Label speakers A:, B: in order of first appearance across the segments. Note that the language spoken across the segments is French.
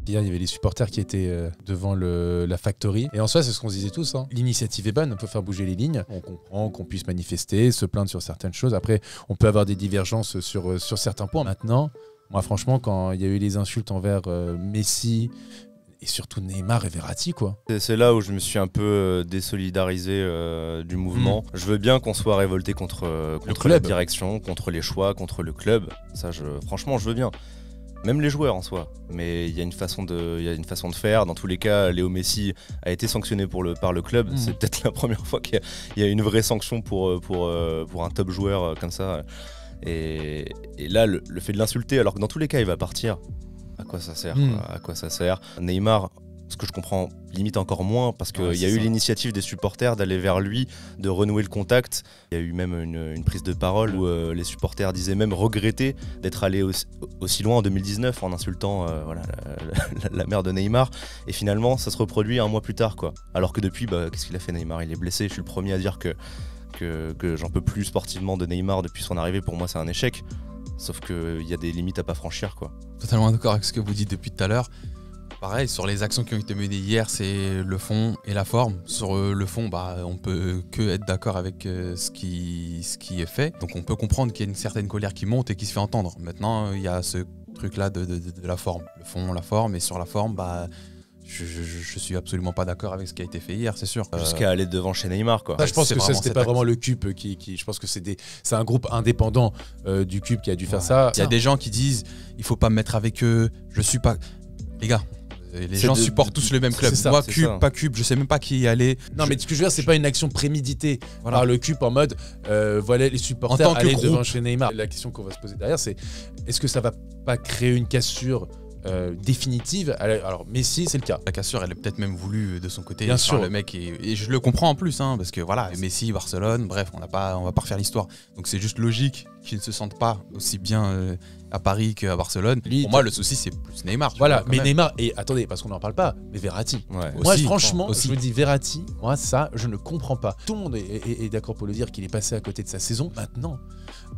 A: Hier, il y avait les supporters qui étaient devant la factory. Et en soi, c'est ce qu'on se disait tous. Hein. L'initiative est bonne, on peut faire bouger les lignes. On comprend qu'on puisse manifester, se plaindre sur certaines choses. Après, on peut avoir des divergences sur certains points. Maintenant, moi, franchement, quand il y a eu les insultes envers Messi et surtout Neymar et Verratti, quoi.
B: C'est là où je me suis un peu désolidarisé du mouvement. Je veux bien qu'on soit révolté contre la direction, contre les choix, contre le club. Ça, franchement, je veux bien. Même les joueurs en soi, mais il y a une façon de faire. Dans tous les cas, Léo Messi a été sanctionné par le club. C'est peut-être la première fois qu'il y a une vraie sanction pour un top joueur comme ça. Et là, le fait de l'insulter, alors que dans tous les cas, il va partir. À quoi ça sert À quoi ça sert Neymar, ce que je comprends limite encore moins, parce qu'il y a eu l'initiative des supporters d'aller vers lui, de renouer le contact. Il y a eu même une prise de parole où les supporters disaient même regretter d'être allés aussi loin en 2019 en insultant la mère de Neymar. Et finalement, ça se reproduit un mois plus tard, quoi. Alors que depuis, qu'est-ce qu'il a fait Neymar? Il est blessé. Je suis le premier à dire que j'en peux plus sportivement de Neymar depuis son arrivée. Pour moi, c'est un échec. Sauf qu'il y a des limites à pas franchir, quoi.
C: Totalement d'accord avec ce que vous dites depuis tout à l'heure. Pareil, sur les actions qui ont été menées hier, c'est le fond et la forme. Sur le fond, on peut que être d'accord avec ce qui est fait. Donc on peut comprendre qu'il y a une certaine colère qui monte et qui se fait entendre. Maintenant, il y a ce truc-là de la forme. Le fond, la forme, et sur la forme, je suis absolument pas d'accord avec ce qui a été fait hier, c'est sûr.
B: Jusqu'à aller devant chez Neymar, quoi.
A: Ça, je pense que c'était pas vraiment le CUP qui je pense que c'est un groupe indépendant du CUP qui a dû faire ça.
C: Il y a des gens qui disent il faut pas me mettre avec eux, je suis pas... Les gars, les gens supportent tous le même club. Moi, CUP, pas CUP, je sais même pas qui y aller.
A: Non, mais ce que je veux dire, c'est pas une action préméditée par le CUP en mode voilà les supporters aller devant chez Neymar. La question qu'on va se poser derrière, c'est est-ce que ça va pas créer une cassure définitive? Alors Messi, c'est le cas.
C: La cassure, elle est peut-être même voulue de son côté.
A: Bien sûr.
C: Le mec et je le comprends en plus, hein, parce que voilà, Messi, Barcelone, bref, on va pas refaire l'histoire. Donc c'est juste logique qu'ils ne se sentent pas aussi bien à Paris qu'à Barcelone. Pour moi, le souci, c'est plus Neymar.
A: Voilà, mais Neymar, et attendez, parce qu'on n'en parle pas, mais Verratti.
B: Ouais.
A: Moi, franchement, je me dis Verratti, moi, ça, je ne comprends pas. Tout le monde est d'accord pour le dire qu'il est passé à côté de sa saison. Maintenant,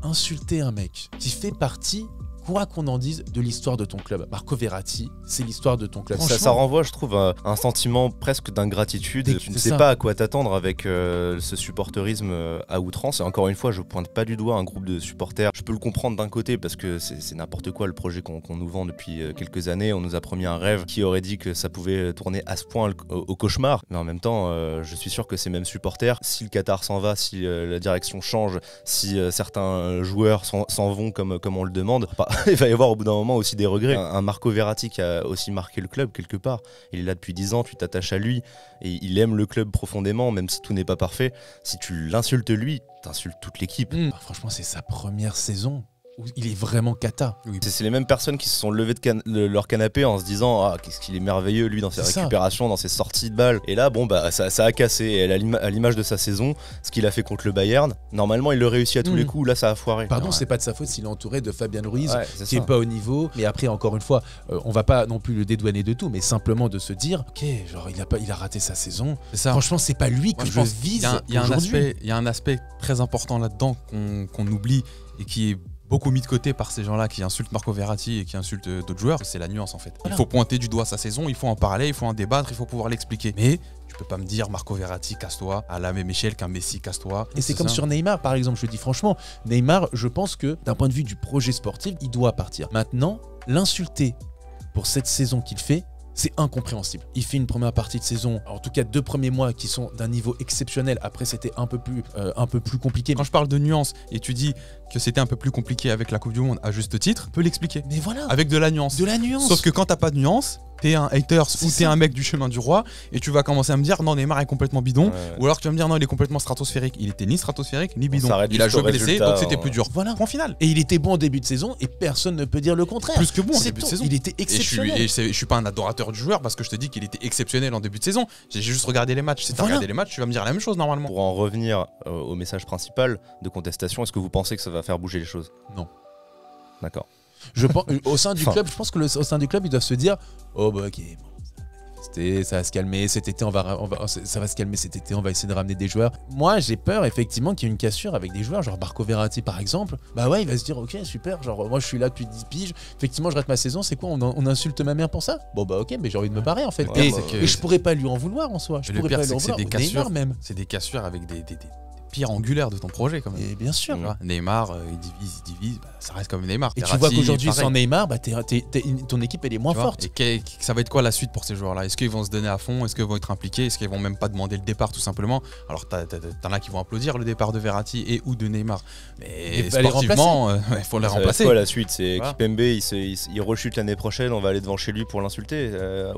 A: insulter un mec qui fait partie, quoi qu'on en dise, de l'histoire de ton club. Marco Verratti, c'est l'histoire de ton club.
B: Ça renvoie, je trouve, à un sentiment presque d'ingratitude. Tu ne sais pas à quoi t'attendre avec ce supporterisme à outrance. Et encore une fois, je pointe pas du doigt un groupe de supporters. Je peux le comprendre d'un côté parce que c'est n'importe quoi le projet qu'on nous vend depuis quelques années. On nous a promis un rêve qui aurait dit que ça pouvait tourner à ce point au cauchemar. Mais en même temps, je suis sûr que ces mêmes supporters, si le Qatar s'en va, si la direction change, si certains joueurs s'en vont comme on le demande, il va y avoir au bout d'un moment aussi des regrets. Un Marco Verratti qui a aussi marqué le club quelque part. Il est là depuis 10 ans, tu t'attaches à lui et il aime le club profondément, même si tout n'est pas parfait. Si tu l'insultes lui, t'insultes toute l'équipe.
A: Franchement, c'est sa première saison où il est vraiment cata.
B: Oui. C'est les mêmes personnes qui se sont levées de leur canapé en se disant ah, qu'est-ce qu'il est merveilleux lui dans ses récupérations, dans ses sorties de balles. Et là, ça a cassé. Et à l'image de sa saison, ce qu'il a fait contre le Bayern, normalement il le réussit à tous les coups. Là, ça a foiré.
A: Pardon, c'est pas de sa faute s'il est entouré de Fabian Ruiz qui est pas au niveau. Mais après, encore une fois, on va pas non plus le dédouaner de tout, mais simplement de se dire ok, genre il a raté sa saison. Franchement, c'est pas lui que je vise.
C: Il y a un aspect très important là-dedans qu'on oublie et qui est beaucoup mis de côté par ces gens-là qui insultent Marco Verratti et qui insultent d'autres joueurs. C'est la nuance en fait. Voilà. Il faut pointer du doigt sa saison, il faut en parler, il faut en débattre, il faut pouvoir l'expliquer. Mais tu peux pas me dire Marco Verratti, casse-toi, à la même échelle qu'un Messi, casse-toi.
A: Et c'est comme sur Neymar par exemple, je dis franchement, Neymar, je pense que d'un point de vue du projet sportif, il doit partir. Maintenant, l'insulter pour cette saison qu'il fait, c'est incompréhensible. Il fait une première partie de saison, en tout cas 2 premiers mois qui sont d'un niveau exceptionnel. Après, c'était un peu plus compliqué.
C: Quand je parle de nuance et tu dis que c'était un peu plus compliqué avec la Coupe du Monde à juste titre, on peut l'expliquer.
A: Mais voilà.
C: Avec de la nuance.
A: De la nuance.
C: Sauf que quand t'as pas de nuance, t'es un haters ou t'es un mec du chemin du roi et tu vas commencer à me dire non, Neymar est complètement bidon, ou alors tu vas me dire non, il est complètement stratosphérique. Il était ni stratosphérique ni bidon. Il a joué blessé, donc c'était plus dur.
A: Voilà. Point final. Et il était bon en début de saison et personne ne peut dire le contraire.
C: Plus que bon en début de saison.
A: Il était exceptionnel.
C: Et je suis pas un adorateur du joueur parce que je te dis qu'il était exceptionnel en début de saison. J'ai juste regardé les matchs. Si t'as regardé les matchs, tu vas me dire la même chose normalement.
B: Pour en revenir au message principal de contestation, est-ce que vous pensez que ça va faire bouger les choses?
C: Non.
B: D'accord.
A: Je pense au sein du club, je pense que au sein du club, ils doivent se dire oh bah ok. ça va se calmer cet été, ça va se calmer cet été, on va essayer de ramener des joueurs. Moi, j'ai peur effectivement qu'il y ait une cassure avec des joueurs, genre Marco Verratti par exemple. Bah ouais, il va se dire ok, super, genre moi je suis là depuis 10 piges, effectivement je rate ma saison, c'est quoi, on insulte ma mère pour ça? Bon bah ok, mais j'ai envie de me barrer en fait.
B: Ouais,
A: et je pourrais pas lui en vouloir en soi. Je
C: le
A: pourrais
C: pire,
A: pas
C: c'est
A: lui en
C: que c'est
A: vouloir.
C: des cassures,
A: Même.
C: c'est des cassures avec des pierres angulaires de ton projet quand même.
A: Et bien sûr.
C: Tu vois, Neymar, il divise, bah, ça reste comme Neymar.
A: Et tu
C: Verratti,
A: vois qu'aujourd'hui
C: pareil.
A: sans Neymar, bah, ton équipe elle est moins
C: Tu vois,
A: forte.
C: et ça va être quoi la suite pour ces joueurs-là? Est-ce qu'ils vont se donner à fond? Est-ce qu'ils vont être impliqués? Est-ce qu'ils vont même pas demander le départ tout simplement? Alors t'en as qui vont applaudir le départ de Verratti et ou de Neymar. Mais sportivement, il faut les remplacer.
B: C'est quoi la suite? C'est
C: Voilà.
B: Kipembe, il rechute l'année prochaine, on va aller devant chez lui pour l'insulter.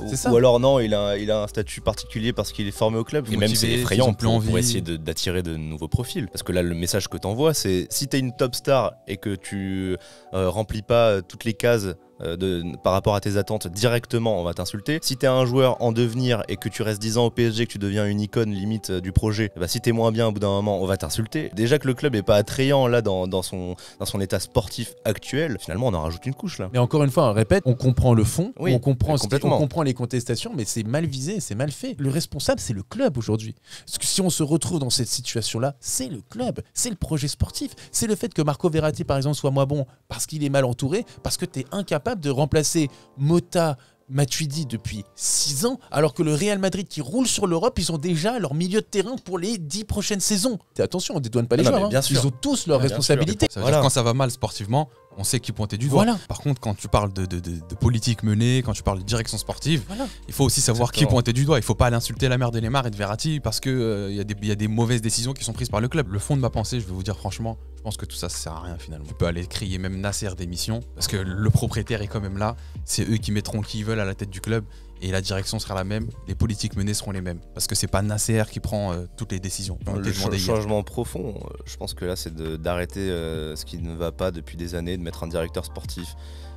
A: C'est ça.
B: Ou alors non, il a un statut particulier parce qu'il est formé au club. Et même c'est
C: Motivé, ils
B: effrayant
C: ont plus
B: pour
C: envie.
B: essayer d'attirer de nouveaux profils. Parce que là, le message que t'envoies, c'est si t'es une top star et que tu remplis pas toutes les cases par rapport à tes attentes directement, on va t'insulter. Si t'es un joueur en devenir et que tu restes 10 ans au PSG, que tu deviens une icône limite du projet, bah si t'es moins bien au bout d'un moment, on va t'insulter. Déjà que le club est pas attrayant là dans son état sportif actuel, finalement on en rajoute une couche là.
A: Mais encore une fois, on répète, on comprend le fond,
B: Oui,
A: on comprend
B: complètement.
A: on comprend les contestations, mais c'est mal visé, c'est mal fait. Le responsable, c'est le club aujourd'hui. Parce que si on se retrouve dans cette situation-là, c'est le club, c'est le projet sportif, c'est le fait que Marco Verratti, par exemple, soit moins bon parce qu'il est mal entouré, parce que tu es incapable de remplacer Mota, Matuidi depuis 6 ans, alors que le Real Madrid qui roule sur l'Europe, ils ont déjà leur milieu de terrain pour les 10 prochaines saisons. Attention, on dédouane pas les
B: Non,
A: joueurs,
B: mais bien sûr.
A: ils ont tous leurs
B: Bien
A: responsabilités.
C: Ça veut
B: Voilà.
C: dire quand ça va mal sportivement, on sait qui pointer du doigt.
A: Voilà.
C: Par contre, quand tu parles de politique menée, quand tu parles de direction sportive,
A: Voilà.
C: il faut aussi savoir
B: Exactement.
C: qui pointer du doigt. Il faut pas aller insulter la mère de Neymar et de Verratti parce que y a des mauvaises décisions qui sont prises par le club. Le fond de ma pensée, je vais vous dire franchement, je pense que tout ça sert à rien finalement. Tu peux aller crier même Nasser démission parce que le propriétaire est quand même là. C'est eux qui mettront qui ils veulent à la tête du club et la direction sera la même. Les politiques menées seront les mêmes parce que c'est pas Nasser qui prend toutes les décisions qui ont été demandées hier.
B: Changement profond, je pense que là c'est d'arrêter ce qui ne va pas depuis des années, de mettre un directeur sportif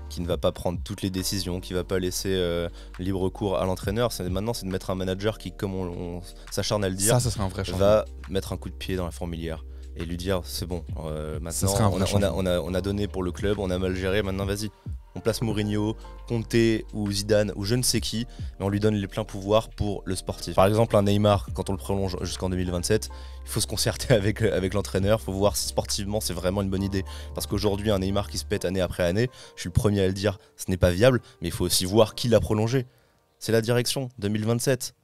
B: qui ne va pas prendre toutes les décisions, qui ne va pas laisser libre cours à l'entraîneur. Maintenant c'est de mettre un manager qui, comme on s'acharne à le dire,
C: Ça serait un vrai changement.
B: va mettre un coup de pied dans la fourmilière et lui dire c'est bon,
C: serait un
B: maintenant
C: vrai changement.
B: on a donné pour le club, on a mal géré, maintenant vas-y. On place Mourinho, Conte ou Zidane ou je ne sais qui, mais on lui donne les pleins pouvoirs pour le sportif. Par exemple, un Neymar, quand on le prolonge jusqu'en 2027, il faut se concerter avec l'entraîneur, il faut voir si sportivement c'est vraiment une bonne idée. Parce qu'aujourd'hui, un Neymar qui se pète année après année, je suis le premier à le dire, ce n'est pas viable, mais il faut aussi voir qui l'a prolongé. C'est la direction, 2027.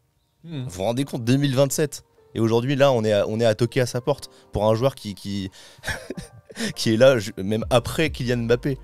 B: Vous vous rendez compte, 2027. Et aujourd'hui, là, on est à toquer à sa porte pour un joueur qui est là, même après Kylian Mbappé.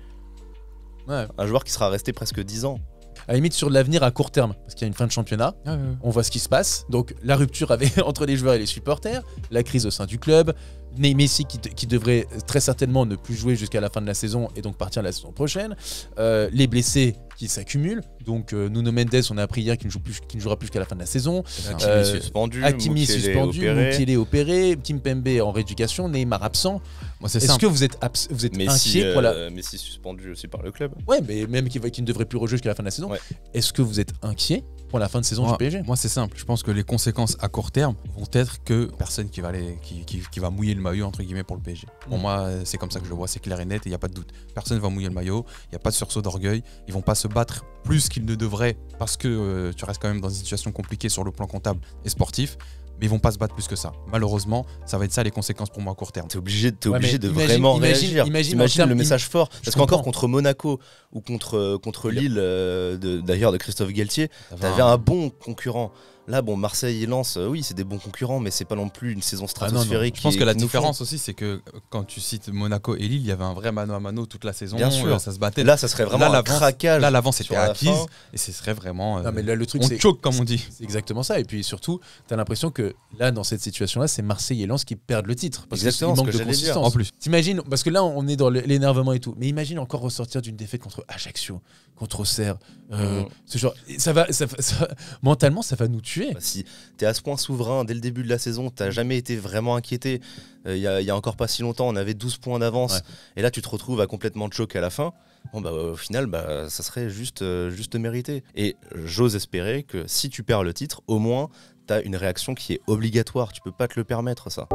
A: Ouais.
B: Un joueur qui sera resté presque 10 ans.
A: À la limite sur l'avenir à court terme, parce qu'il y a une fin de championnat, on voit ce qui se passe. Donc la rupture entre les joueurs et les supporters, la crise au sein du club, Messi qui devrait très certainement ne plus jouer jusqu'à la fin de la saison et donc partir la saison prochaine, les blessés qui s'accumulent. Donc Nuno Mendes, on a appris hier qu'il ne jouera plus jusqu'à la fin de la saison.
B: Hakimi suspendu,
A: Hakimi suspendu,
B: opéré.
A: Mukiele opéré, Kimpembe en rééducation, Neymar absent.
C: Moi, c'est
A: Est-ce
C: simple.
A: que vous êtes
B: Messi,
A: inquiet pour la...
B: Messi suspendu aussi par le club.
A: Ouais, mais même qui ne devrait plus rejouer jusqu'à la fin de la saison.
B: Ouais.
A: Est-ce que vous êtes inquiet pour la fin de saison du PSG?
C: Moi, c'est simple. Je pense que les conséquences à court terme vont être que personne qui va mouiller le maillot entre guillemets pour le PSG. Pour moi, c'est comme ça que je le vois, c'est clair et net et il n'y a pas de doute. Personne ne va mouiller le maillot, il n'y a pas de sursaut d'orgueil. Ils vont pas se battre plus qu'ils ne devraient parce que tu restes quand même dans une situation compliquée sur le plan comptable et sportif. Mais ils vont pas se battre plus que ça. Malheureusement, ça va être ça les conséquences pour moi à court terme.
B: T'es obligé de
A: imagine-
B: vraiment
A: imagine-
B: réagir.
A: imagine
B: T'imagines
A: en
B: le
A: termes-
B: message fort. Parce qu'encore
A: comprends.
B: contre Monaco ou contre Lille, d'ailleurs de Christophe Galtier,
C: T'avais
B: t'avais un bon concurrent. Là, bon, Marseille et Lens, oui, c'est des bons concurrents, mais c'est pas non plus une saison stratosphérique.
C: Je pense que la
B: qui nous
C: différence aussi, c'est que quand tu cites Monaco et Lille, il y avait un vrai mano à mano toute la saison.
B: Bien sûr.
C: Ça se battait.
B: Là, ça serait vraiment un
C: l'avance-
B: craquage.
C: Là, l'avance
B: sur
C: était
B: la
C: acquise
B: fin.
C: et ce serait vraiment.
A: Non, mais là, le truc,
C: on
A: c'est
C: choke, comme on dit.
A: c'est exactement ça. Et puis surtout, tu as l'impression que là, dans cette situation-là, c'est Marseille et Lens qui perdent le titre. Parce
B: Exactement,
A: qu'il
B: ce
A: manque
B: que
A: de
B: j'allais dire.
A: consistance.
C: En plus.
A: T'imagines, parce que là, on est dans l'énervement et tout. Mais imagine encore ressortir d'une défaite contre Ajaccio, contre Auxerre. Ce genre, mentalement, ça va nous tuer.
B: Si t'es à ce point souverain dès le début de la saison, t'as jamais été vraiment inquiété. Il y a encore pas si longtemps, on avait 12 points d'avance.
A: Ouais.
B: Et là, tu te retrouves à complètement choc à la fin. Bon, bah, au final, ça serait juste mérité. Et j'ose espérer que si tu perds le titre, au moins, t'as une réaction qui est obligatoire. Tu peux pas te le permettre, ça.